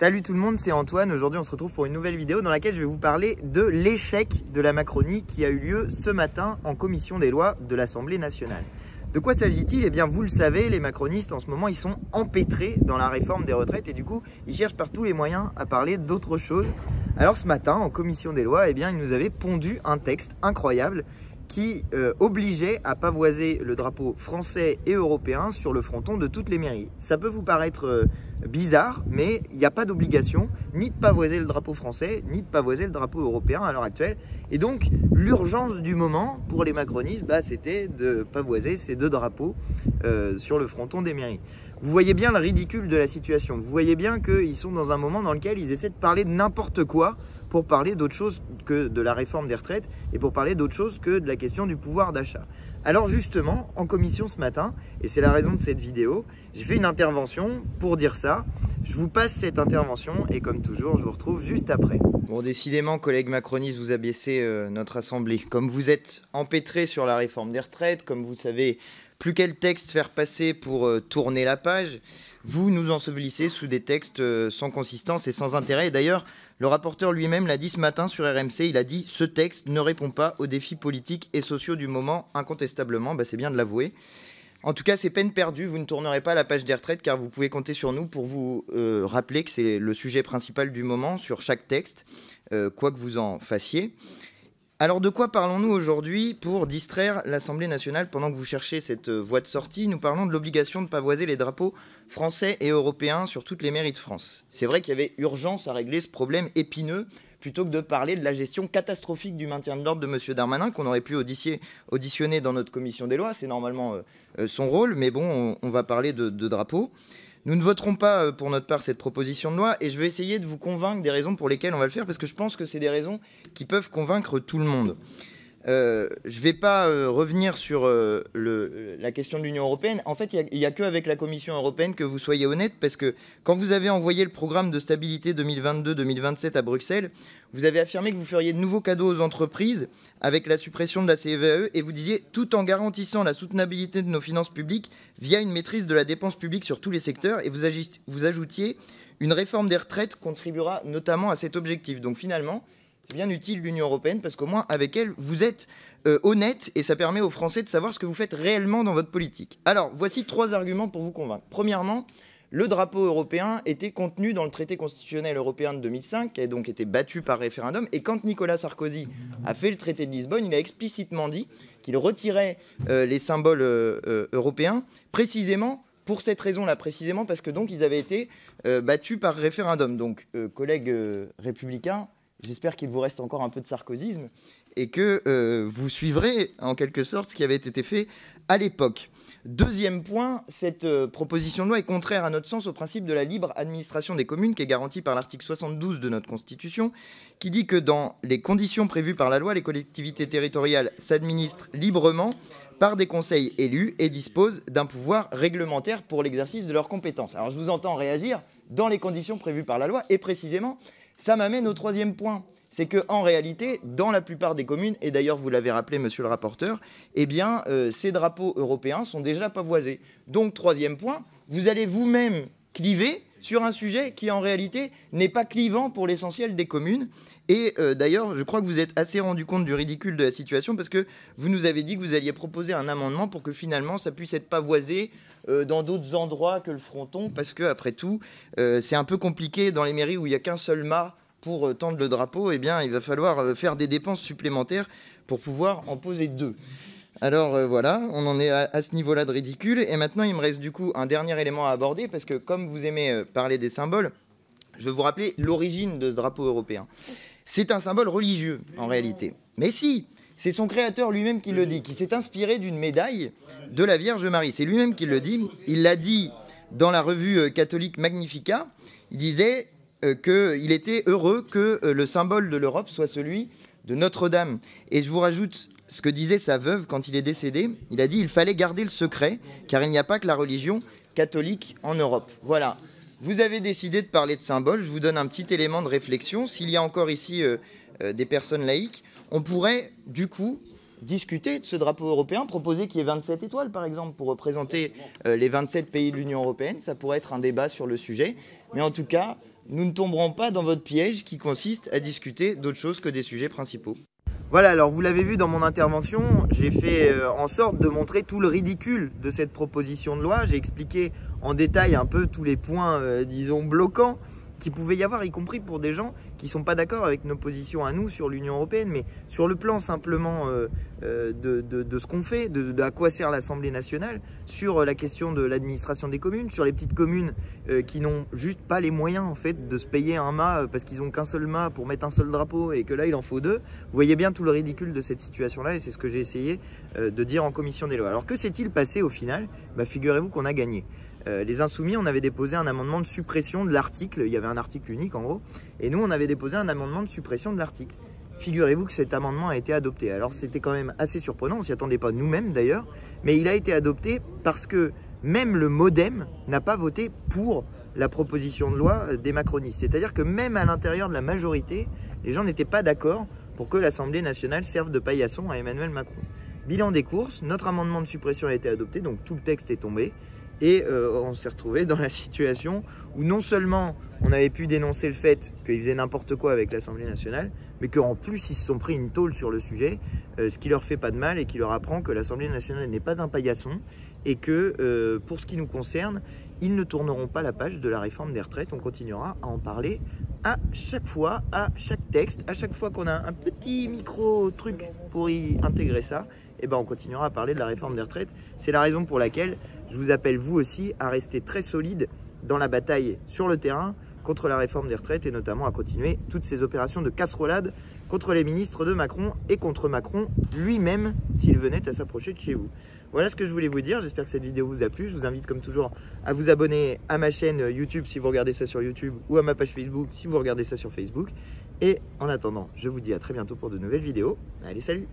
Salut tout le monde, c'est Antoine. Aujourd'hui, on se retrouve pour une nouvelle vidéo dans laquelle je vais vous parler de l'échec de la Macronie qui a eu lieu ce matin en commission des lois de l'Assemblée nationale. De quoi s'agit-il? Eh bien, vous le savez, les macronistes, en ce moment, ils sont empêtrés dans la réforme des retraites et du coup, ils cherchent par tous les moyens à parler d'autre chose. Alors ce matin, en commission des lois, eh bien, ils nous avaient pondu un texte incroyable qui obligeait à pavoiser le drapeau français et européen sur le fronton de toutes les mairies. Ça peut vous paraître bizarre, mais il n'y a pas d'obligation ni de pavoiser le drapeau français, ni de pavoiser le drapeau européen à l'heure actuelle. Et donc, l'urgence du moment pour les macronistes, c'était de pavoiser ces deux drapeaux sur le fronton des mairies. Vous voyez bien le ridicule de la situation. Vous voyez bien qu'ils sont dans un moment dans lequel ils essaient de parler de n'importe quoi pour parler d'autre chose que de la réforme des retraites et pour parler d'autre chose que de la question du pouvoir d'achat. Alors justement, en commission ce matin, et c'est la raison de cette vidéo, j'ai fait une intervention pour dire ça. Je vous passe cette intervention et comme toujours, je vous retrouve juste après. Bon, décidément, collègues macronistes, vous abaissez notre assemblée. Comme vous êtes empêtrés sur la réforme des retraites, comme vous savez plus quel texte faire passer pour tourner la page, vous nous ensevelissez sous des textes sans consistance et sans intérêt. Et d'ailleurs, le rapporteur lui-même l'a dit ce matin sur RMC, il a dit « Ce texte ne répond pas aux défis politiques et sociaux du moment, incontestablement ». C'est bien de l'avouer. En tout cas, c'est peine perdue, vous ne tournerez pas la page des retraites car vous pouvez compter sur nous pour vous rappeler que c'est le sujet principal du moment sur chaque texte, quoi que vous en fassiez. Alors de quoi parlons-nous aujourd'hui pour distraire l'Assemblée nationale pendant que vous cherchez cette voie de sortie? Nous parlons de l'obligation de pavoiser les drapeaux français et européens sur toutes les mairies de France. C'est vrai qu'il y avait urgence à régler ce problème épineux plutôt que de parler de la gestion catastrophique du maintien de l'ordre de M. Darmanin qu'on aurait pu auditionner dans notre commission des lois. C'est normalement son rôle, mais bon, on va parler de drapeaux. Nous ne voterons pas pour notre part cette proposition de loi et je vais essayer de vous convaincre des raisons pour lesquelles on va le faire parce que je pense que c'est des raisons qui peuvent convaincre tout le monde. Je ne vais pas revenir sur la question de l'Union européenne. En fait, il n'y a qu'avec la Commission européenne que vous soyez honnête parce que quand vous avez envoyé le programme de stabilité 2022-2027 à Bruxelles, vous avez affirmé que vous feriez de nouveaux cadeaux aux entreprises avec la suppression de la CVAE et vous disiez tout en garantissant la soutenabilité de nos finances publiques via une maîtrise de la dépense publique sur tous les secteurs et vous ajoutiez une réforme des retraites contribuera notamment à cet objectif. Donc finalement, c'est bien utile l'Union européenne parce qu'au moins avec elle, vous êtes honnête et ça permet aux Français de savoir ce que vous faites réellement dans votre politique. Alors, voici 3 arguments pour vous convaincre. Premièrement, le drapeau européen était contenu dans le traité constitutionnel européen de 2005, qui a donc été battu par référendum. Et quand Nicolas Sarkozy a fait le traité de Lisbonne, il a explicitement dit qu'il retirait les symboles européens, précisément pour cette raison-là, précisément parce que donc ils avaient été battus par référendum. Donc, collègues républicains, j'espère qu'il vous reste encore un peu de sarkozysme et que vous suivrez en quelque sorte ce qui avait été fait à l'époque. Deuxième point, cette proposition de loi est contraire à notre sens au principe de la libre administration des communes qui est garanti par l'article 72 de notre Constitution, qui dit que dans les conditions prévues par la loi, les collectivités territoriales s'administrent librement par des conseils élus et disposent d'un pouvoir réglementaire pour l'exercice de leurs compétences. Alors je vous entends réagir dans les conditions prévues par la loi et précisément, ça m'amène au 3e point, c'est qu'en réalité, dans la plupart des communes, et d'ailleurs vous l'avez rappelé monsieur le rapporteur, eh bien ces drapeaux européens sont déjà pavoisés. Donc 3e point, vous allez vous-même cliver sur un sujet qui en réalité n'est pas clivant pour l'essentiel des communes. Et d'ailleurs, je crois que vous êtes assez rendu compte du ridicule de la situation parce que vous nous avez dit que vous alliez proposer un amendement pour que finalement ça puisse être pavoisé dans d'autres endroits que le fronton parce que après tout, c'est un peu compliqué dans les mairies où il n'y a qu'un seul mât pour tendre le drapeau. Eh bien, il va falloir faire des dépenses supplémentaires pour pouvoir en poser 2. Alors voilà, on en est à ce niveau-là de ridicule. Et maintenant, il me reste du coup un dernier élément à aborder parce que comme vous aimez parler des symboles, je vais vous rappeler l'origine de ce drapeau européen. C'est un symbole religieux en réalité. Mais si, c'est son créateur lui-même qui le dit, qui s'est inspiré d'une médaille de la Vierge Marie. C'est lui-même qui le dit. Il l'a dit dans la revue catholique Magnificat. Il disait qu'il était heureux que le symbole de l'Europe soit celui de Notre-Dame. Et je vous rajoute ce que disait sa veuve quand il est décédé. Il a dit qu'il fallait garder le secret, car il n'y a pas que la religion catholique en Europe. Voilà. Vous avez décidé de parler de symboles. Je vous donne un petit élément de réflexion. S'il y a encore ici des personnes laïques, on pourrait, du coup, discuter de ce drapeau européen, proposer qu'il y ait 27 étoiles, par exemple, pour représenter les 27 pays de l'Union européenne. Ça pourrait être un débat sur le sujet. Mais en tout cas, nous ne tomberons pas dans votre piège qui consiste à discuter d'autre chose que des sujets principaux. Voilà, alors vous l'avez vu dans mon intervention, j'ai fait en sorte de montrer tout le ridicule de cette proposition de loi. J'ai expliqué en détail un peu tous les points, disons, bloquants qu'il pouvait y avoir, y compris pour des gens qui ne sont pas d'accord avec nos positions à nous sur l'Union européenne, mais sur le plan simplement de ce qu'on fait, de à quoi sert l'Assemblée nationale, sur la question de l'administration des communes, sur les petites communes qui n'ont juste pas les moyens en fait de se payer un mât parce qu'ils n'ont qu'un seul mât pour mettre un seul drapeau et que là il en faut deux. Vous voyez bien tout le ridicule de cette situation-là et c'est ce que j'ai essayé de dire en commission des lois. Alors que s'est-il passé au final? Figurez-vous qu'on a gagné. Les Insoumis, on avait déposé un amendement de suppression de l'article, il y avait un article unique en gros, et nous on avait déposé un amendement de suppression de l'article. Figurez-vous que cet amendement a été adopté. Alors c'était quand même assez surprenant, on ne s'y attendait pas nous-mêmes d'ailleurs, mais il a été adopté parce que même le MoDem n'a pas voté pour la proposition de loi des macronistes. C'est-à-dire que même à l'intérieur de la majorité, les gens n'étaient pas d'accord pour que l'Assemblée nationale serve de paillasson à Emmanuel Macron. Bilan des courses, notre amendement de suppression a été adopté, donc tout le texte est tombé. Et on s'est retrouvé dans la situation où non seulement on avait pu dénoncer le fait qu'ils faisaient n'importe quoi avec l'Assemblée nationale, mais qu'en plus ils se sont pris une tôle sur le sujet, ce qui leur fait pas de mal et qui leur apprend que l'Assemblée nationale n'est pas un paillasson et que pour ce qui nous concerne, ils ne tourneront pas la page de la réforme des retraites. On continuera à en parler à chaque fois, à chaque texte, à chaque fois qu'on a un petit micro-truc pour y intégrer ça, et on continuera à parler de la réforme des retraites. C'est la raison pour laquelle je vous appelle vous aussi à rester très solide dans la bataille sur le terrain contre la réforme des retraites et notamment à continuer toutes ces opérations de casserolade contre les ministres de Macron et contre Macron lui-même s'il venait à s'approcher de chez vous. Voilà ce que je voulais vous dire, j'espère que cette vidéo vous a plu. Je vous invite comme toujours à vous abonner à ma chaîne YouTube si vous regardez ça sur YouTube ou à ma page Facebook si vous regardez ça sur Facebook. Et en attendant, je vous dis à très bientôt pour de nouvelles vidéos. Allez, salut!